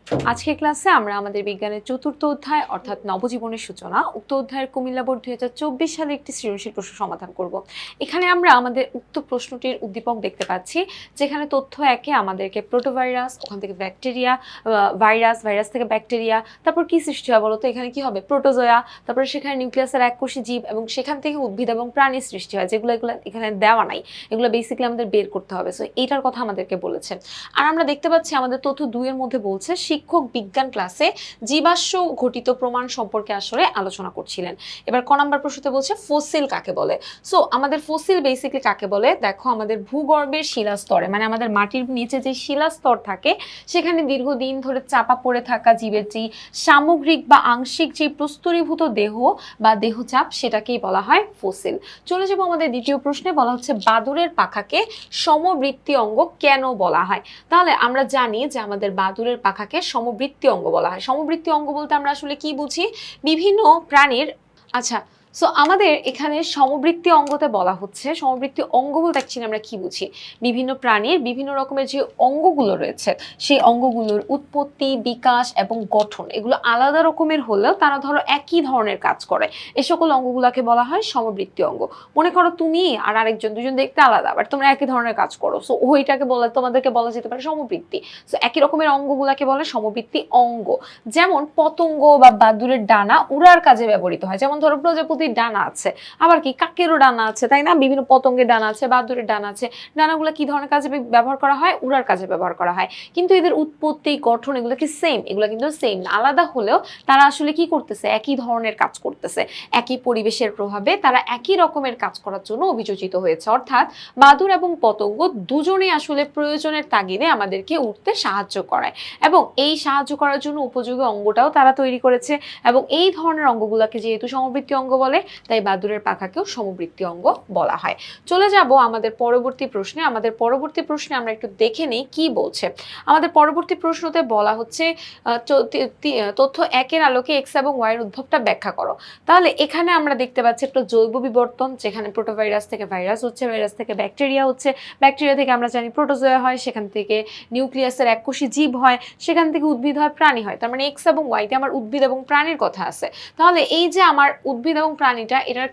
আজকের ক্লাসে আমরা আমাদের বিজ্ঞানের চতুর্থ অধ্যায় অর্থাৎ নবজীবনের সূচনা উক্ত অধ্যায়ের কুমিল্লা বোর্ড 2024 সালে একটি সৃজনশীল প্রশ্ন সমাধান করব। এখানে আমরা আমাদের উক্ত প্রশ্নটির উদ্দীপক দেখতে পাচ্ছি, যেখানে তথ্য একে আমাদেরকে প্রোটোভাইরাস, ওখান থেকে ব্যাকটেরিয়া, ভাইরাস থেকে ব্যাকটেরিয়া, তারপর কি সৃষ্টি হয় বলতো, এখানে কি হবে প্রোটোজোয়া, তারপর সেখানে নিউক্লিয়াসের এককোষী জীব এবং সেখান থেকে উদ্ভিদ এবং প্রাণী সৃষ্টি হয়, যেগুলো এখানে দেওয়া নাই, এগুলো বেসিক্যালি আমাদের বের করতে হবে। সো এইটার কথা আমাদেরকে বলেছে। আর আমরা দেখতে পাচ্ছি আমাদের তথ্য 2 এর মধ্যে বলছে শিক্ষক বিজ্ঞান ক্লাসে জীবাশ্ম ঘটিত প্রমাণ সম্পর্কে আসলে আলোচনা করছিলেন। এবার ক নাম্বার প্রশ্নতে বলছে ফসিল কাকে বলে। সো আমাদের ফসিল বেসিক্যালি কাকে বলে, দেখো আমাদের ভূগর্ভের শিলাস্তরে, মানে আমাদের মাটির নিচে যে শিলাস্তর থাকে সেখানে দীর্ঘদিন ধরে চাপা পড়ে থাকা জীবের যে সামগ্রিক বা আংশিক যে প্রস্তরীভূত দেহ বা দেহচাপ, সেটাকেই বলা হয় ফসিল। চলে যাবো আমাদের দ্বিতীয় প্রশ্নে, বলা হচ্ছে বাদুড়ের পাখাকে সমবৃত্তি অঙ্গ কেন বলা হয়। তাহলে আমরা জানি যে আমাদের বাদুড়ের পাখাকে সমবৃত্তি অঙ্গ বলা হয়। সমবৃত্তি অঙ্গ বলতে আমরা আসলে কি বুঝি, বিভিন্ন প্রাণীর, আচ্ছা সো আমাদের এখানে সমবৃত্তি অঙ্গতে বলা হচ্ছে, সমবৃত্তি অঙ্গ বলতে অ্যাকচুয়ালি আমরা কি বুঝি, বিভিন্ন প্রাণীর বিভিন্ন রকমের যে অঙ্গগুলো রয়েছে সেই অঙ্গগুলোর উৎপত্তি, বিকাশ এবং গঠন এগুলো আলাদা রকমের হলেও তারা ধরো একই ধরনের কাজ করে, এই সকল অঙ্গগুলোকে বলা হয় সমবৃত্তি অঙ্গ। মনে করো তুমি আর আরেকজন, দুজন দেখতে আলাদা বাট তোমরা একই ধরনের কাজ করো, সো ওইটাকে তোমাদেরকে বলা যেতে পারে সমবৃত্তি। সো একই রকমের অঙ্গগুলোকে বলে সমবৃত্তি অঙ্গ। যেমন পতঙ্গ বা বাদুড়ের ডানা উড়ার কাজে ব্যবহৃত হয়, যেমন ধরো প্রজাপতির ডানা আছে, আবার কি কাকেরও ডানা আছে, তাই না, বিভিন্ন পতঙ্গের ডানা আছে, বাদুড়ের ডানা আছে, ডানাগুলো কি ধরনের কাজে ব্যবহার করা হয়, উড়ার কাজে ব্যবহার করা হয়। কিন্তু এদের উৎপত্তি, গঠন এগুলো কি সেম, এগুলো কিন্তু সেম না, আলাদা হলেও তারা আসলে কি করতেছে, একই ধরনের কাজ করতেছে, একই পরিবেশের প্রভাবে তারা একই রকমের কাজ করার জন্য অভিযোজিত হয়েছে। অর্থাৎ বাদুড় এবং পতঙ্গ দুজনেই আসলে প্রয়োজনের তাগিদে আমাদেরকে উঠতে সাহায্য করায় এবং এই সাহায্য করার জন্য উপযোগী অঙ্গটাও তারা তৈরি করেছে, এবং এই ধরনের অঙ্গগুলোকে যেহেতু সমবৃত্তি অঙ্গ বলে তাই বাদুড়ের পাখাকেও সমবৃত্তি অঙ্গ বলা হয়। চলে যাব আমাদের পরবর্তী প্রশ্নে। আমাদের পরবর্তী প্রশ্নে আমরা একটু দেখে নিই কি বলছে। আমাদের পরবর্তী প্রশ্নতে বলা হচ্ছে তথ্য একের আলোকে এক্স এবং ওয়াই এর উদ্ভবটা ব্যাখ্যা করো। তাহলে এখানে আমরা দেখতে পাচ্ছি একটা জৈব বিবর্তন, যেখানে প্রোটোভাইরাস থেকে ভাইরাস হচ্ছে, ভাইরাস থেকে ব্যাকটেরিয়া হচ্ছে, ব্যাকটেরিয়া থেকে আমরা জানি প্রোটোজোয়া হয়, সেখান থেকে নিউক্লিয়াসের এককোষী জীব হয়, সেখান থেকে উদ্ভিদ হয়, প্রাণী হয়। তার মানে এক্স এবং ওয়াইতে আমার উদ্ভিদ এবং প্রাণীর কথা আছে। তাহলে এই যে আমার উদ্ভিদ এবং প্রাণীটা, এটার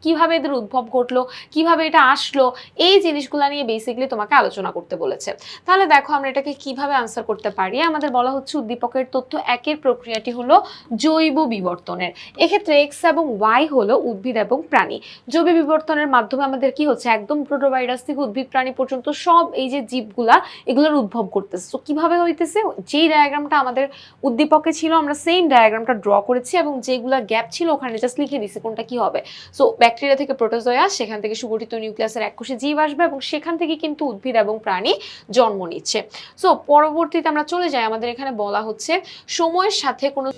কিভাবে এদের উদ্ভব ঘটলো, কিভাবে এটা আসলো, এই জিনিসগুলো নিয়ে বেসিক্যালি তোমাকে আলোচনা করতে বলেছে। তাহলে দেখো আমরা এটাকে কিভাবে আনসার করতে পারি। আমাদের বলা হচ্ছে উদ্দীপকের তথ্য একের প্রক্রিয়াটি হলো জৈব বিবর্তনের। এক্ষেত্রে এক্স এবং ওয়াই হলো উদ্ভিদ এবং প্রাণী। জৈব বিবর্তনের মাধ্যমে আমাদের কি হচ্ছে, একদম প্রোটোভাইরাস থেকে উদ্ভিদ প্রাণী পর্যন্ত সব এই যে জীবগুলা এগুলোর উদ্ভব করতেছে। তো কিভাবে হইতেছে, যেই ডায়াগ্রামটা আমাদের উদ্দীপকে ছিল আমরা সেম ডায়াগ্রামটা ড্র করেছি এবং যেগুলা গ্যাপ ছিল ওখানে জাস্ট লিখে দিছি কোনটা কি হবে। সো ব্যাকটেরিয়া থেকে প্রোটোজোয়া, সেখান থেকে সুগঠিত নিউক্লিয়াসের এককোষী জীব আসবে এবং সেখান থেকে কিন্তু উদ্ভিদ এবং প্রাণী জন্ম নিচ্ছে। সো পরবর্তীতে আমরা চলে যাই, আমাদের এখানে বলা হচ্ছে সময়ের সাথে কোনো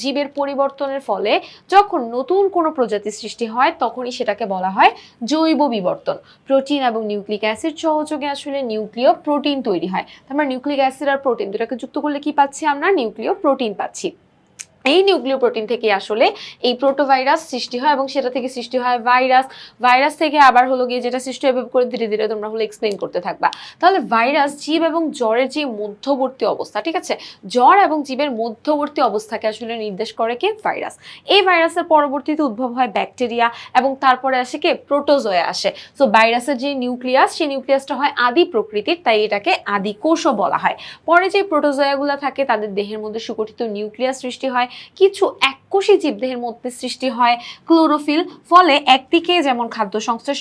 জীবের পরিবর্তনের ফলে যখন নতুন কোনো প্রজাতি সৃষ্টি হয় তখনই সেটাকে বলা হয় জৈব বিবর্তন। প্রোটিন এবং নিউক্লিক অ্যাসিড সহযোগে আসলে নিউক্লিয় প্রোটিন তৈরি হয়। আমরা নিউক্লিক অ্যাসিড আর প্রোটিন দুটাকে যুক্ত করলে কি পাচ্ছি, আমরা নিউক্লিয় প্রোটিন পাচ্ছি। এই নিউক্লিয় প্রোটিন থেকে আসলে এই প্রোটোভাইরাস সৃষ্টি হয় এবং সেটা থেকে সৃষ্টি হয় ভাইরাস, ভাইরাস থেকে আবার হলো গিয়ে যেটা সৃষ্টি হবে করে ধীরে ধীরে তোমরা হলো এক্সপ্লেইন করতে থাকবা। তাহলে ভাইরাস জীব এবং জ্বরের যে মধ্যবর্তী অবস্থা, ঠিক আছে, জ্বর এবং জীবের মধ্যবর্তী অবস্থাকে আসলে নির্দেশ করে কি ভাইরাস। এই ভাইরাসের পরবর্তীতে উদ্ভব হয় ব্যাকটেরিয়া এবং তারপরে আসে কি প্রোটোজোয়া আসে। সো ভাইরাসের যে নিউক্লিয়াস, সেই নিউক্লিয়াসটা হয় আদি প্রকৃতির, তাই এটাকে আদি কোষও বলা হয়। পরে যে প্রোটোজোয়াগুলো থাকে তাদের দেহের মধ্যে সুগঠিত নিউক্লিয়াস সৃষ্টি হয়, কিছু এককোষী জীবদেহের মধ্যে সৃষ্টি হয় ক্লোরোফিল, ফলে একদিকে যেমন খাদ্য সংশ্লেষ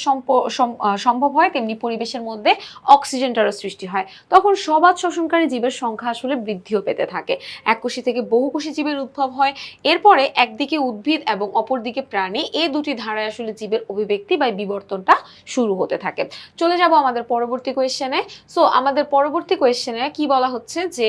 সম্ভব হয় তেমনি পরিবেশের মধ্যে অক্সিজেনটারও সৃষ্টি হয়। তখন সবাত শ্বসনকারী জীবের সংখ্যা আসলে বৃদ্ধিও পেতে থাকে। এককোষী থেকে বহুকোষী জীবের উদ্ভব হয়। এরপরে একদিকে উদ্ভিদ এবং অপরদিকে প্রাণী, এই দুটি ধারায় আসলে জীবের অভিব্যক্তি বা বিবর্তনটা শুরু হতে থাকে। চলে যাব আমাদের পরবর্তী কোয়েশ্চেনে। সো আমাদের পরবর্তী কোয়েশ্চেনে কি বলা হচ্ছে যে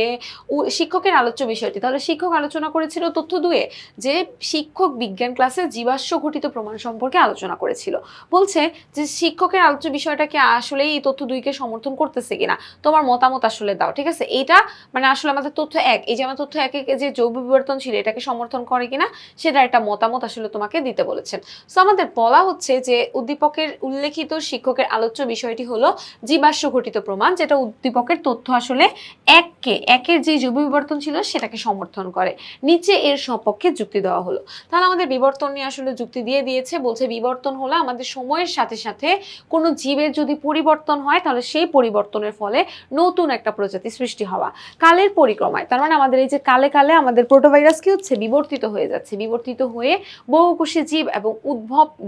শিক্ষকের আলোচ্য বিষয়টি, তাহলে শিক্ষক আলোচনা করেছিল তথ্য 2 যে যে শিক্ষক বিজ্ঞান ক্লাসে জীবাশ্ম ঘটিত প্রমাণ সম্পর্কে আলোচনা করেছিল। বলছে যে শিক্ষকের আলোচ্য বিষয়টাকে আসলে এই তথ্য 2 কে সমর্থন করতেছে কিনা, তোমার মতামত আসলে দাও। ঠিক আছে, এইটা মানে আসলে আমাদের তথ্য 1, এই যে আমার তথ্য 1 যে জৈব বিবর্তন ছিল এটাকে সমর্থন করে কিনা সেটা একটা মতামত আসলে তোমাকে দিতে বলেছেন। সো আমাদের বলা হচ্ছে যে উদ্দীপকের উল্লেখিত শিক্ষকের আলোচ্য বিষয়টি হলো জীবাশ্ম ঘটিত প্রমাণ, যেটা উদ্দীপকের তথ্য আসলে 1-এর যে জৈব বিবর্তন ছিল সেটাকে সমর্থন করে। নিচে এর সপক্ষে যুক্তি দেওয়া হলো। তাহলে আমাদের বিবর্তন নিয়ে আসলে যুক্তি দিয়ে দিয়েছে। বলছে বিবর্তন হলো আমাদের সময়ের সাথে সাথে কোনো জীবের যদি পরিবর্তন হয় তাহলে সেই পরিবর্তনের ফলে নতুন একটা প্রজাতি সৃষ্টি হওয়া, কালের পরিক্রমায়। তার মানে আমাদের এই যে কালে কালে আমাদের প্রোটোভাইরাস কি হচ্ছে, বিবর্তিত হয়ে যাচ্ছে, বিবর্তিত হয়ে বহুকোষী জীব এবং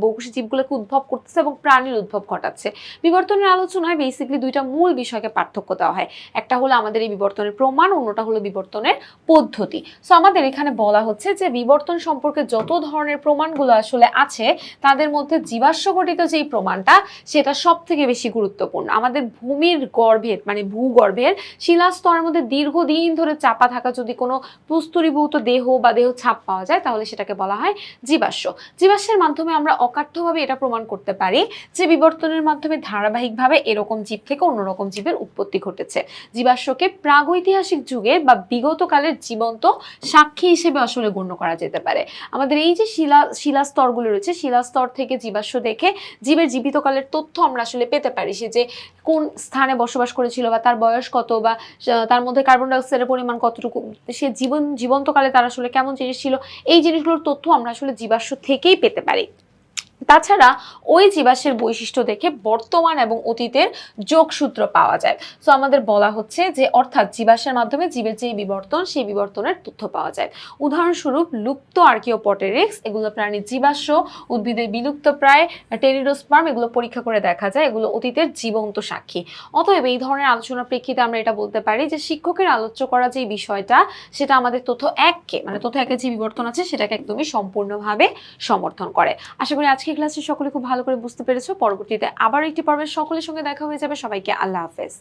বহুকোষী জীবগুলোকে উদ্ভব করতেছে এবং প্রাণীর উদ্ভব ঘটাচ্ছে। বিবর্তনের আলোচনায় বেসিক্যালি 2টা মূল বিষয়কে পার্থক্য দেওয়া হয়। একটা হলো আমাদের এই বিবর্তনের প্রমাণ, অন্যটা হলো বিবর্তনের পদ্ধতি। সো আমাদের এখানে বলা হচ্ছে যে বিবর্তন সম্পর্কে যত ধরনের প্রমাণগুলো আসলে আছে তাদের মধ্যে জীবাশ্ম ঘটিত যেই প্রমাণটা সেটা সব থেকে বেশি গুরুত্বপূর্ণ। আমাদের ভূমির গর্ভের মানে ভূগর্ভের শিলাস্তরের মধ্যে দীর্ঘদিন ধরে চাপা থাকা যদি কোনো প্রস্তরীভূত দেহ বা দেহ ছাপ পাওয়া যায় তাহলে সেটাকে বলা হয় জীবাশ্ম। জীবাশ্মের মাধ্যমে আমরা অকাট্যভাবে এটা প্রমাণ করতে পারি যে বিবর্তনের মাধ্যমে ধারাবাহিকভাবে এরকম জীব থেকে অন্যরকম জীবের উৎপত্তি ঘটেছে। জীবাশ্মকে প্রাগৈতিহাসিক যুগের বা বিগতকালের জীবন্ত সাক্ষী হিসেবে আসলে গণ্য করা যেতে পারে। আমাদের এই যে শিলাস্তরগুলো রয়েছে, শিলাস্তর থেকে জীবাশ্ম দেখে জীবের জীবিতকালের তথ্য আমরা আসলে পেতে পারি। সে যে কোন স্থানে বসবাস করেছিল বা তার বয়স কত বা তার মধ্যে কার্বন ডাই অক্সাইডের পরিমাণ কতটুকু, সে জীবন্তকালে তার আসলে কেমন জিনিস ছিল, এই জিনিসগুলোর তথ্য আমরা আসলে জীবাশ্ম থেকেই পেতে পারি। তাছাড়া ওই জীবাশ্মের বৈশিষ্ট্য দেখে বর্তমান এবং অতীতের যোগসূত্র পাওয়া যায়। সো আমাদের বলা হচ্ছে যে অর্থাৎ জীবাশ্মের মাধ্যমে জীবের যে বিবর্তন সেই বিবর্তনের তথ্য পাওয়া যায়। উদাহরণস্বরূপ লুপ্ত আর্কিওপটেরিক্স, এগুলো প্রাণীর জীবাশ্ম, উদ্ভিদের বিলুপ্ত প্রায় টেরিডোস্পার্ম, এগুলো পরীক্ষা করে দেখা যায় এগুলো অতীতের জীবন্ত সাক্ষী। অতএব এই ধরনের আলোচনার প্রেক্ষিতে আমরা এটা বলতে পারি যে শিক্ষকের আলোচ্য করা যে বিষয়টা সেটা আমাদের তথ্য 1-কে মানে তথ্য 1-এর যে বিবর্তন আছে সেটাকে একদমই সম্পূর্ণভাবে সমর্থন করে। আশা করি আজকে ক্লাসে সকলে খুব ভালো করে বুঝতে পেরেছো। পরবর্তীতে আবার একটি পর্বে সকলের সঙ্গে দেখা হয়ে যাবে। সবাইকে আল্লাহ হাফেজ।